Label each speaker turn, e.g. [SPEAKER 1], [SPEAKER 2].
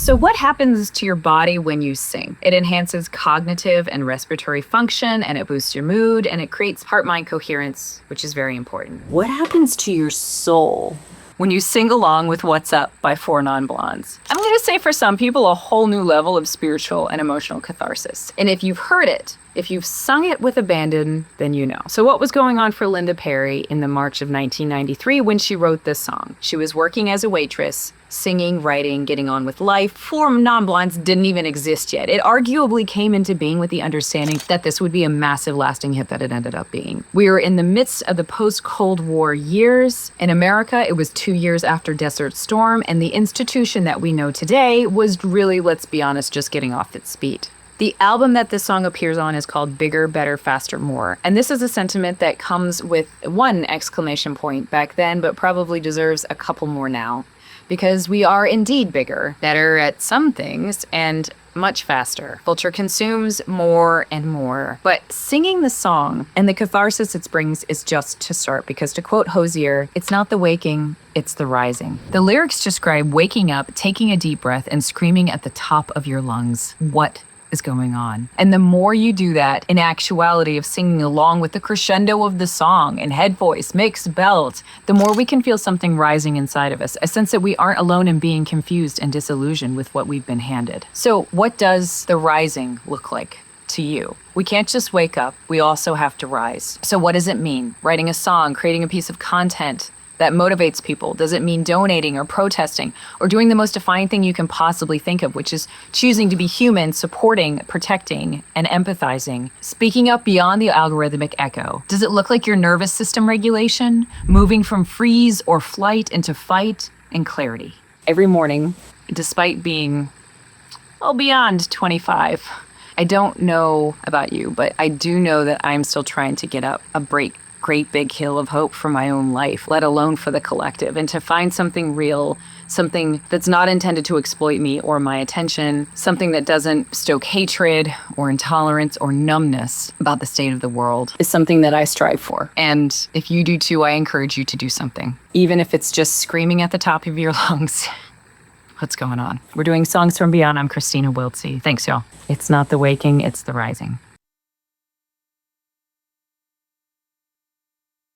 [SPEAKER 1] So what happens to your body when you sing? It enhances cognitive and respiratory function, and it boosts your mood, and it creates heart-mind coherence, which is very important.
[SPEAKER 2] What happens to your soul
[SPEAKER 1] When you sing along with What's Up by Four Non-Blondes? I'm going to say for some people a whole new level of spiritual and emotional catharsis. And if you've heard it, if you've sung it with abandon, then you know. So what was going on for Linda Perry in the March of 1993 when she wrote this song? She was working as a waitress, singing, writing, getting on with life. Four Non-Blondes didn't even exist yet. It arguably came into being with the understanding that this would be a massive lasting hit that it ended up being. We were in the midst of the post-Cold War years. In America, it was 2 years after Desert Storm, and the institution that we know today was really, let's be honest, just getting off its feet. The album that this song appears on is called Bigger, Better, Faster, More. And this is a sentiment that comes with one exclamation point back then, but probably deserves a couple more now. Because we are indeed bigger, better at some things, and much faster. Culture consumes more and more. But singing the song and the catharsis it brings is just to start, because to quote Hozier, it's not the waking, it's the rising. The lyrics describe waking up, taking a deep breath, and screaming at the top of your lungs, what is going on. And the more you do that, in actuality of singing along with the crescendo of the song and head voice, mixed belt, the more we can feel something rising inside of us, a sense that we aren't alone in being confused and disillusioned with what we've been handed. So what does the rising look like to you? We can't just wake up, we also have to rise. So what does it mean? Writing a song, creating a piece of content that motivates people? Does it mean donating or protesting or doing the most defiant thing you can possibly think of, which is choosing to be human, supporting, protecting, and empathizing, speaking up beyond the algorithmic echo? Does it look like your nervous system regulation, moving from freeze or flight into fight and clarity? Every morning, despite being, beyond 25, I don't know about you, but I do know that I'm still trying to get up a great big hill of hope for my own life, let alone for the collective, and to find something real, something that's not intended to exploit me or my attention, something that doesn't stoke hatred or intolerance or numbness about the state of the world, is something that I strive for. And if you do too, I encourage you to do something, even if it's just screaming at the top of your lungs. What's going on? We're doing Songs from Beyond. I'm Christina Wiltsey. Thanks, y'all. It's not the waking, it's the rising.